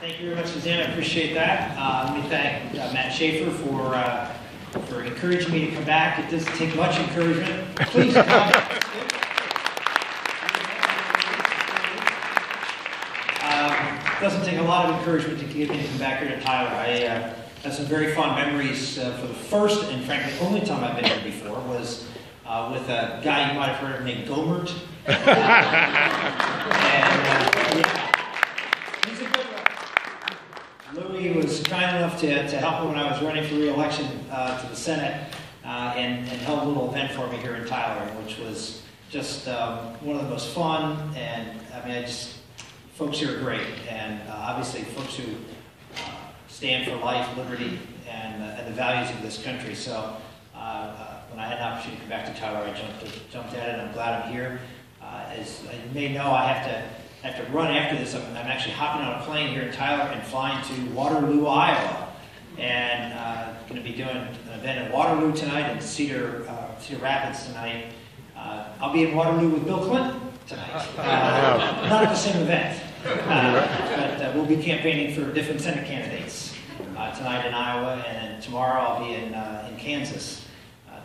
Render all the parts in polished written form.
Thank you very much, Suzanne. I appreciate that. Let me thank Matt Schaefer for encouraging me to come back. It doesn't take much encouragement. Please come. It doesn't take a lot of encouragement to get me to come back here to Tyler. I have some very fond memories for the first and frankly only time I've been here before was with a guy you might have heard of named Gomert. He's a good one. Louis was kind enough to help me when I was running for re-election to the Senate and held a little event for me here in Tyler, which was just one of the most fun. And I mean, folks here are great, and obviously folks who stand for life, liberty, and the values of this country. So when I had an opportunity to come back to Tyler, I jumped at it, and I'm glad I'm here. As you may know, I have to run after this. I'm actually hopping on a plane here in Tyler and flying to Waterloo, Iowa, and going to be doing an event in Waterloo tonight and Cedar Rapids tonight. I'll be in Waterloo with Bill Clinton tonight. Not at the same event, but we'll be campaigning for different Senate candidates tonight in Iowa, and then tomorrow I'll be in Kansas.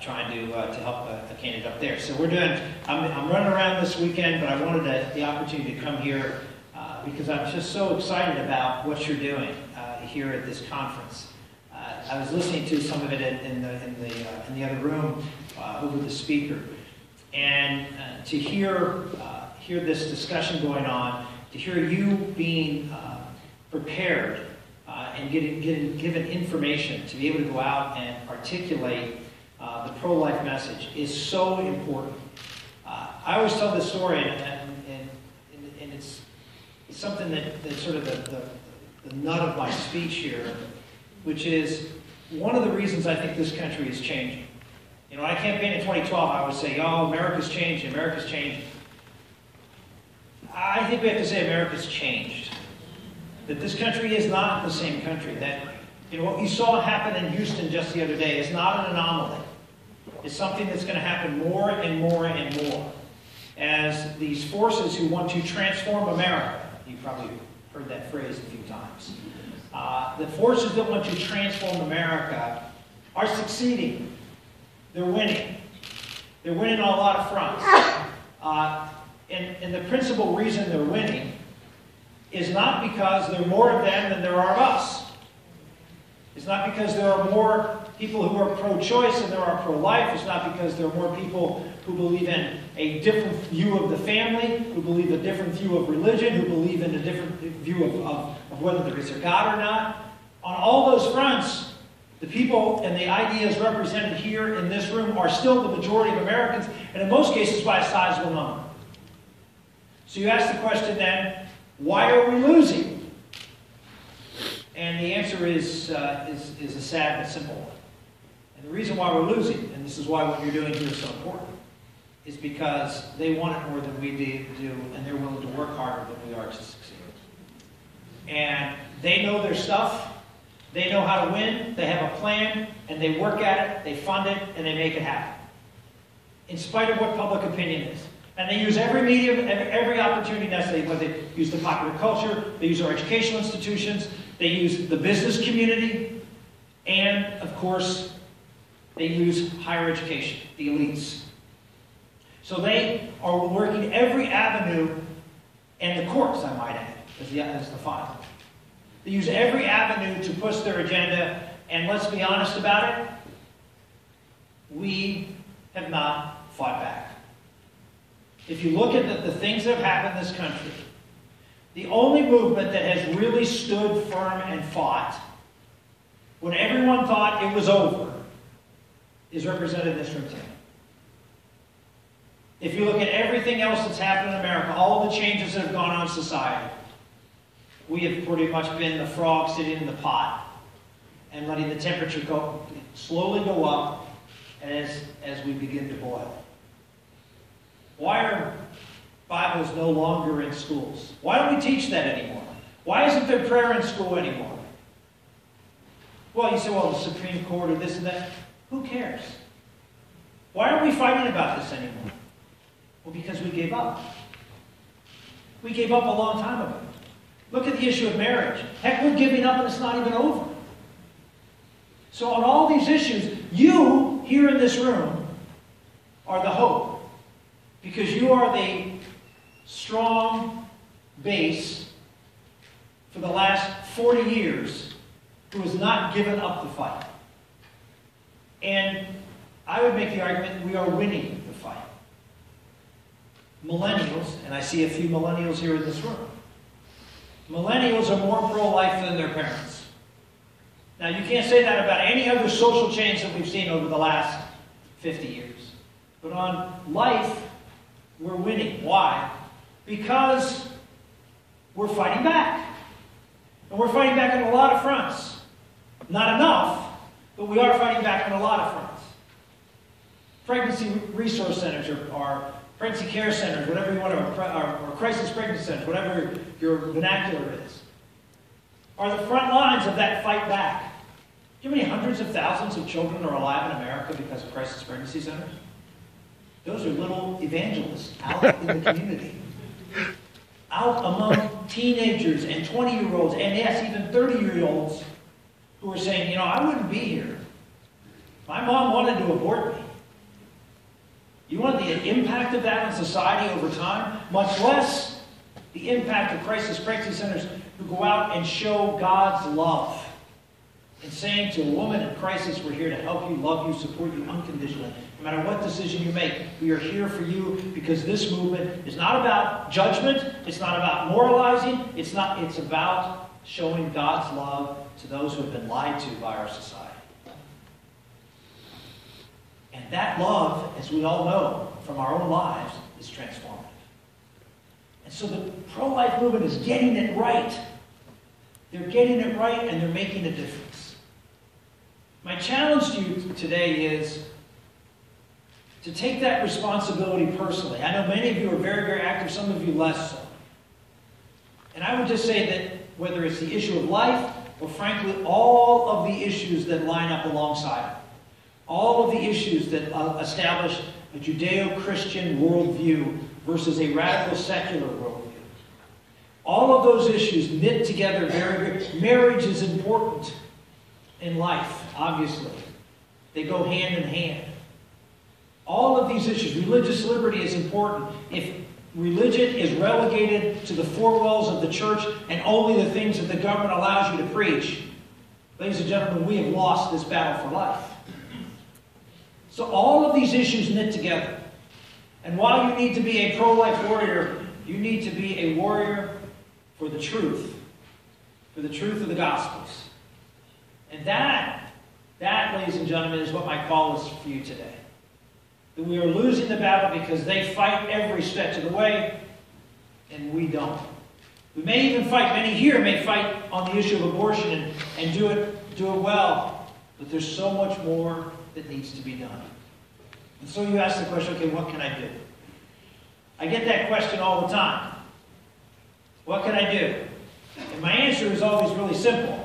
Trying to help a candidate up there. So I'm running around this weekend, but I wanted the opportunity to come here because I'm just so excited about what you're doing here at this conference. I was listening to some of it in the other room over the speaker, and to hear this discussion going on, to hear you being prepared and given information to be able to go out and articulate the pro-life message is so important. I always tell this story, and it's something that's sort of the nut of my speech here, which is one of the reasons I think this country is changing. You know, when I campaigned in 2012, I would say, "Oh, America's changing, America's changing." I think we have to say America's changed. That this country is not the same country. That, you know, what you saw happen in Houston just the other day is not an anomaly. It's something that's going to happen more and more and more. As these forces who want to transform America, you've probably heard that phrase a few times, the forces that want to transform America are succeeding. They're winning. They're winning on a lot of fronts. And the principal reason they're winning is not because there are more of them than there are of us. It's not because there are more people who are pro-choice than there are pro-life. It's not because there are more people who believe in a different view of the family, who believe a different view of religion, who believe in a different view of whether there is a God or not. On all those fronts, the people and the ideas represented here in this room are still the majority of Americans, and in most cases by a sizable number. So you ask the question then, why are we losing? And the answer is a sad but simple one. And the reason why we're losing, and this is why what you're doing here is so important, is because they want it more than we do, and they're willing to work harder than we are to succeed. And they know their stuff, they know how to win, they have a plan, and they work at it, they fund it, and they make it happen. In spite of what public opinion is. And they use every medium, every opportunity necessary. They use the popular culture, they use our educational institutions, they use the business community, and, of course, they use higher education, the elites. So they are working every avenue, and the courts, I might add, as the final. They use every avenue to push their agenda, and let's be honest about it, we have not fought back. If you look at the things that have happened in this country, the only movement that has really stood firm and fought when everyone thought it was over is represented in this room today. If you look at everything else that's happened in America, all the changes that have gone on in society, we have pretty much been the frog sitting in the pot and letting the temperature slowly go up as we begin to boil. Why are Bibles no longer in schools? Why don't we teach that anymore? Why isn't there prayer in school anymore? Well, you say, well, the Supreme Court or this and that. Who cares? Why aren't we fighting about this anymore? Well, because we gave up. We gave up a long time ago. Look at the issue of marriage. Heck, we're giving up and it's not even over. So on all these issues, you here in this room are the hope. Because you are the strong base for the last 40 years who has not given up the fight. And I would make the argument we are winning the fight. Millennials, and I see a few millennials here in this room, millennials are more pro-life than their parents. Now, you can't say that about any other social change that we've seen over the last 50 years. But on life, we're winning. Why? Because we're fighting back. And we're fighting back on a lot of fronts. Not enough, but we are fighting back on a lot of fronts. Pregnancy resource centers or pregnancy care centers, whatever you want to, or crisis pregnancy centers, whatever your vernacular is, are the front lines of that fight back. Do you know how many hundreds of thousands of children are alive in America because of crisis pregnancy centers? Those are little evangelists out in the community. Out among teenagers and 20-year-olds, and yes, even 30-year-olds who are saying, I wouldn't be here. My mom wanted to abort me. You want the impact of that on society over time? Much less the impact of crisis pregnancy centers who go out and show God's love. And saying to a woman in crisis, we're here to help you, love you, support you unconditionally. No matter what decision you make, we are here for you because this movement is not about judgment. It's not about moralizing. It's about showing God's love to those who have been lied to by our society. And that love, as we all know from our own lives, is transformative. And so the pro-life movement is getting it right. They're getting it right and they're making a difference. My challenge to you today is to take that responsibility personally. I know many of you are very, very active, some of you less so. And I would just say that whether it's the issue of life or frankly all of the issues that line up alongside it, all of the issues that establish a Judeo-Christian worldview versus a radical secular worldview, all of those issues knit together very, very. Marriage is important in life, obviously. They go hand in hand. All of these issues, religious liberty is important. If religion is relegated to the four walls of the church and only the things that the government allows you to preach, ladies and gentlemen, we have lost this battle for life. So all of these issues knit together. And while you need to be a pro-life warrior, you need to be a warrior for the truth of the Gospels. And that, ladies and gentlemen, is what my call is for you today. That we are losing the battle because they fight every stretch of the way, and we don't. We may even fight, many here may fight on the issue of abortion and do it well, but there's so much more that needs to be done. And so you ask the question, okay, what can I do? I get that question all the time. What can I do? And my answer is always really simple.